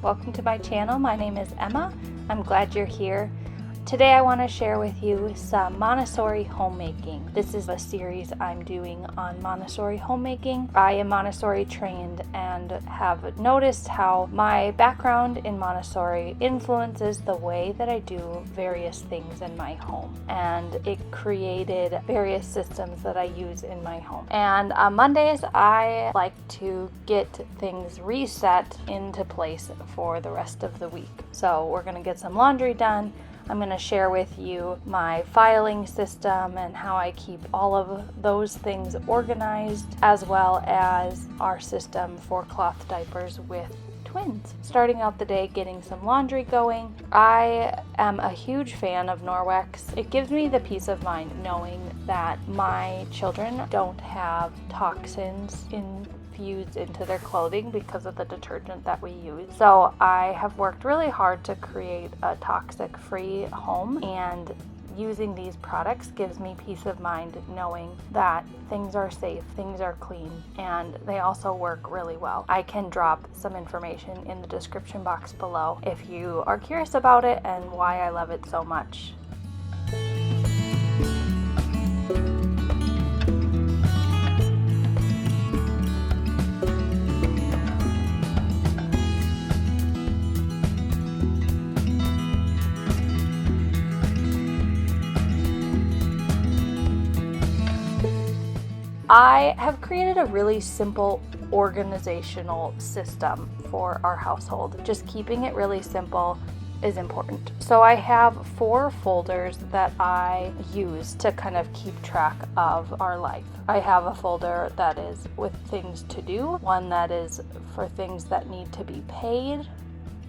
Welcome to my channel. My name is Emma. I'm glad you're here. Today I want to share with you some Montessori homemaking. This is a series I'm doing on Montessori homemaking. I am Montessori trained and have noticed how my background in Montessori influences the way that I do various things in my home. And it created various systems that I use in my home. And on Mondays, I like to get things reset into place for the rest of the week. So we're going to get some laundry done. I'm going to share with you my filing system and how I keep all of those things organized, as well as our system for cloth diapers with twins. Starting out the day getting some laundry going. I am a huge fan of Norwex. It gives me the peace of mind knowing that my children don't have toxins infused into their clothing because of the detergent that we use. So I have worked really hard to create a toxic-free home, and using these products gives me peace of mind knowing that things are safe, things are clean, and they also work really well. I can drop some information in the description box below if you are curious about it and why I love it so much. I have created a really simple organizational system for our household. Just keeping it really simple is important. So I have 4 folders that I use to kind of keep track of our life. I have a folder that is with things to do, one that is for things that need to be paid,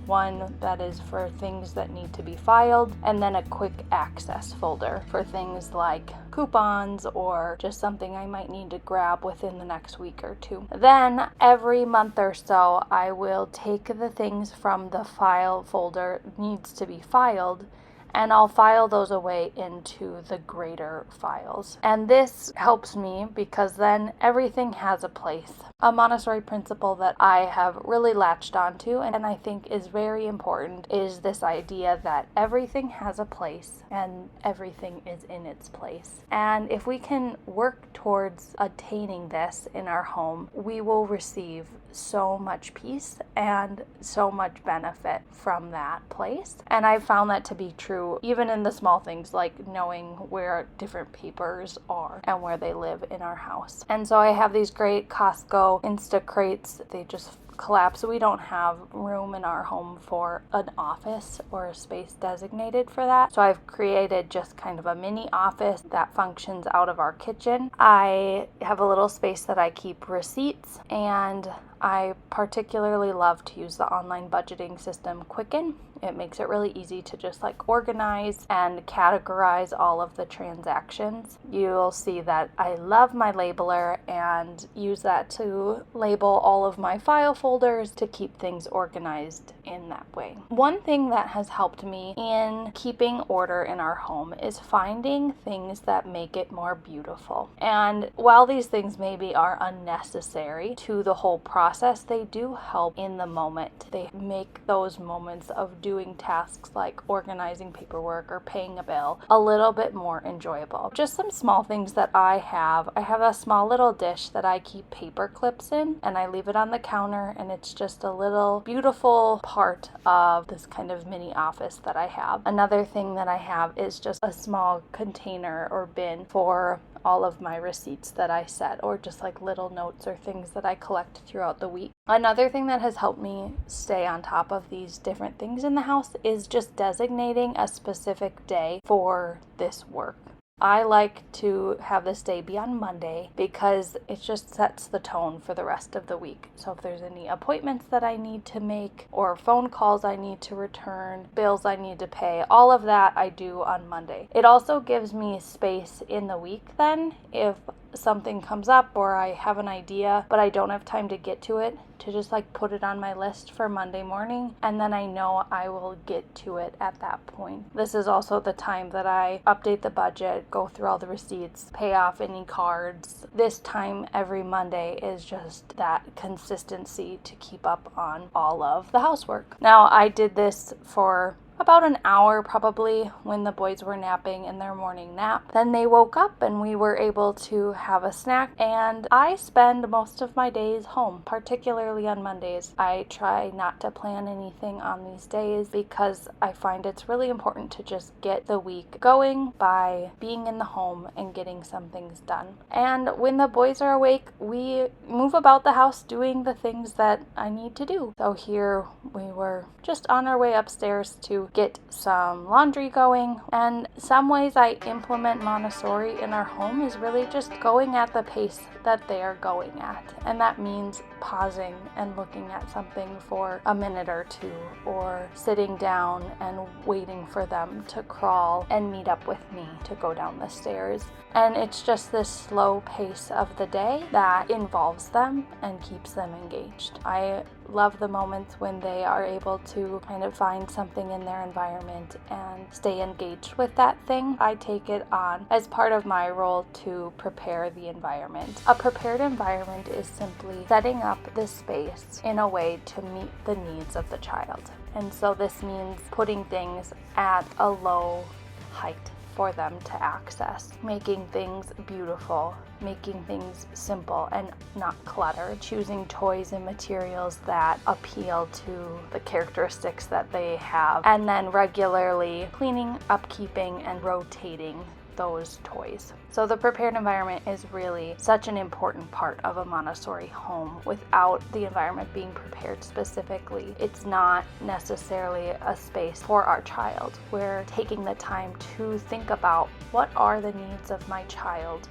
one that is for things that need to be filed, and then a quick access folder for things like coupons or just something I might need to grab within the next week or two. Then every month or so, I will take the things from the file folder needs to be filed, and I'll file those away into the greater files. And this helps me because then everything has a place. A Montessori principle that I have really latched onto and I think is very important is this idea that everything has a place and everything is in its place. And if we can work towards attaining this in our home, we will receive so much peace and so much benefit from that place. And I've found that to be true even in the small things like knowing where different papers are and where they live in our house. And so I have these great Costco Instacrates. They just collapse. We don't have room in our home for an office or a space designated for that. So I've created just kind of a mini office that functions out of our kitchen. I have a little space that I keep receipts, and I particularly love to use the online budgeting system Quicken. It makes it really easy to just like organize and categorize all of the transactions. You'll see that I love my labeler and use that to label all of my file folders to keep things organized in that way. One thing that has helped me in keeping order in our home is finding things that make it more beautiful. And while these things maybe are unnecessary to the whole process, they do help in the moment. They make those moments of doing tasks like organizing paperwork or paying a bill a little bit more enjoyable. Just some small things that I have a small little dish that I keep paper clips in, and I leave it on the counter, and it's just a little beautiful part of this kind of mini office that I have. Another thing that I have is just a small container or bin for all of my receipts that I set, or just like little notes or things that I collect throughout the week. Another thing that has helped me stay on top of these different things in the house is just designating a specific day for this work. I like to have this day be on Monday because it just sets the tone for the rest of the week. So if there's any appointments that I need to make or phone calls I need to return, bills I need to pay, all of that I do on Monday. It also gives me space in the week then if something comes up or I have an idea, but I don't have time to get to it, to just like put it on my list for Monday morning, and then I know I will get to it at that point. This is also the time that I update the budget, go through all the receipts, pay off any cards. This time every Monday is just that consistency to keep up on all of the housework. Now, I did this for about an hour probably when the boys were napping in their morning nap. Then they woke up and we were able to have a snack, and I spend most of my days home, particularly on Mondays. I try not to plan anything on these days because I find it's really important to just get the week going by being in the home and getting some things done. And when the boys are awake, we move about the house doing the things that I need to do. So here we were just on our way upstairs to get some laundry going. And some ways I implement Montessori in our home is really just going at the pace that they are going at. And that means pausing and looking at something for a minute or two, or sitting down and waiting for them to crawl and meet up with me to go down the stairs. And it's just this slow pace of the day that involves them and keeps them engaged. I love the moments when they are able to kind of find something in their environment and stay engaged with that thing. I take it on as part of my role to prepare the environment. A prepared environment is simply setting up the space in a way to meet the needs of the child. And so this means putting things at a low height for them to access, making things beautiful, making things simple and not cluttered, choosing toys and materials that appeal to the characteristics that they have, and then regularly cleaning, upkeeping, and rotating those toys. So the prepared environment is really such an important part of a Montessori home. Without the environment being prepared specifically, it's not necessarily a space for our child. We're taking the time to think about what are the needs of my child,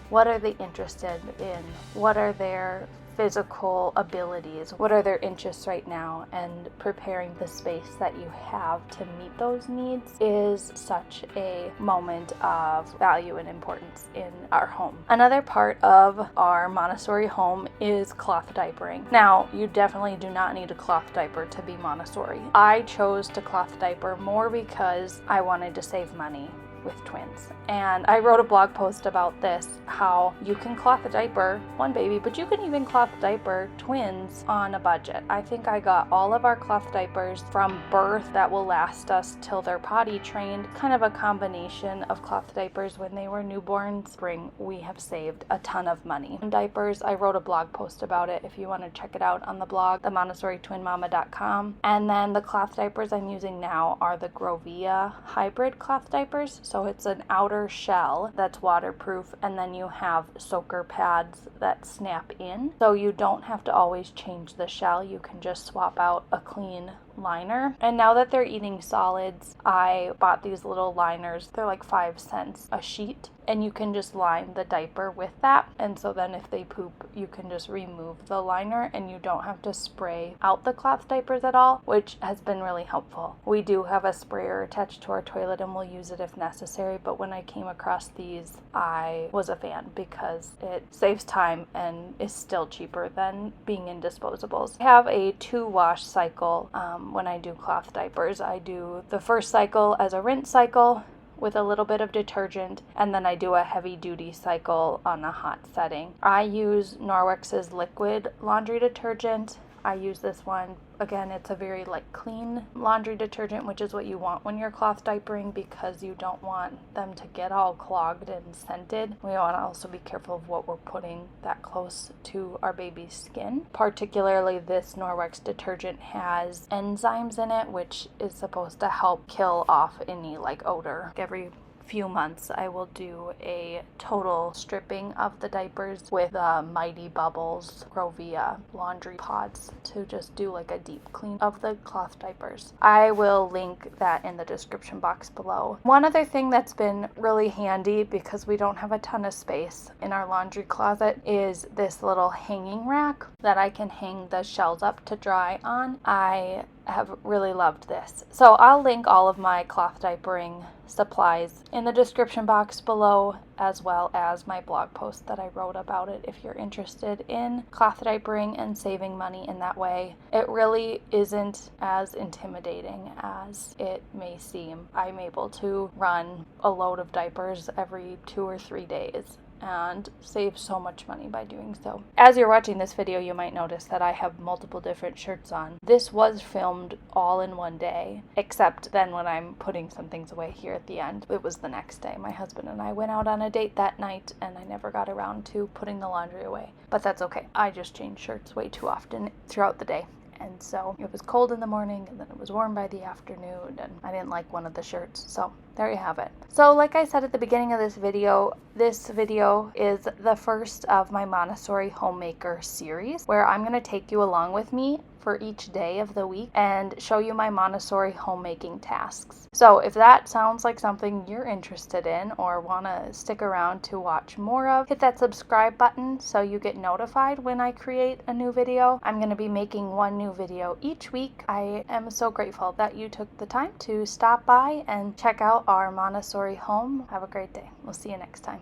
what are they interested in, what are their physical abilities, what are their interests right now, and preparing the space that you have to meet those needs is such a moment of value and importance in our home. Another part of our Montessori home is cloth diapering. Now, you definitely do not need a cloth diaper to be Montessori. I chose to cloth diaper more because I wanted to save money with twins. And I wrote a blog post about this, how you can cloth a diaper one baby, but you can even cloth diaper twins on a budget. I think I got all of our cloth diapers from birth that will last us till they're potty trained, kind of a combination of cloth diapers when they were newborns. We have saved a ton of money. Diapers, I wrote a blog post about it if you want to check it out on the blog, themontessoritwinmama.com. And then the cloth diapers I'm using now are the Grovia hybrid cloth diapers. So it's an outer shell that's waterproof, and then you have soaker pads that snap in. So you don't have to always change the shell. You can just swap out a clean liner. And now that they're eating solids, I bought these little liners. They're like 5 cents a sheet, and you can just line the diaper with that. And so then if they poop, you can just remove the liner and you don't have to spray out the cloth diapers at all, which has been really helpful. We do have a sprayer attached to our toilet and we'll use it if necessary, but when I came across these, I was a fan because it saves time and is still cheaper than being in disposables. I have a 2-wash cycle. When I do cloth diapers, I do the first cycle as a rinse cycle with a little bit of detergent, and then I do a heavy duty cycle on a hot setting. I use Norwex's liquid laundry detergent. I use this one. Again, it's a very clean laundry detergent, which is what you want when you're cloth diapering because you don't want them to get all clogged and scented. We want to also be careful of what we're putting that close to our baby's skin. Particularly, this Norwex detergent has enzymes in it, which is supposed to help kill off any odor. Every few months I will do a total stripping of the diapers with Mighty Bubbles Grovia laundry pods to just do a deep clean of the cloth diapers. I will link that in the description box below. One other thing that's been really handy because we don't have a ton of space in our laundry closet is this little hanging rack that I can hang the shells up to dry on. I have really loved this. So I'll link all of my cloth diapering supplies in the description box below, as well as my blog post that I wrote about it if you're interested in cloth diapering and saving money in that way. It really isn't as intimidating as it may seem. I'm able to run a load of diapers every 2 or 3 days and save so much money by doing so. As you're watching this video, you might notice that I have multiple different shirts on. This was filmed all in one day, except then when I'm putting some things away here at the end, it was the next day. My husband and I went out on a date that night and I never got around to putting the laundry away. But that's okay. I just change shirts way too often throughout the day. And so it was cold in the morning and then it was warm by the afternoon and I didn't like one of the shirts. So there you have it. So like I said at the beginning of this video is the first of my Montessori Homemaker series where I'm going to take you along with me for each day of the week and show you my Montessori homemaking tasks. So if that sounds like something you're interested in or want to stick around to watch more of, hit that subscribe button so you get notified when I create a new video. I'm going to be making one new video each week. I am so grateful that you took the time to stop by and check out our Montessori home. Have a great day. We'll see you next time.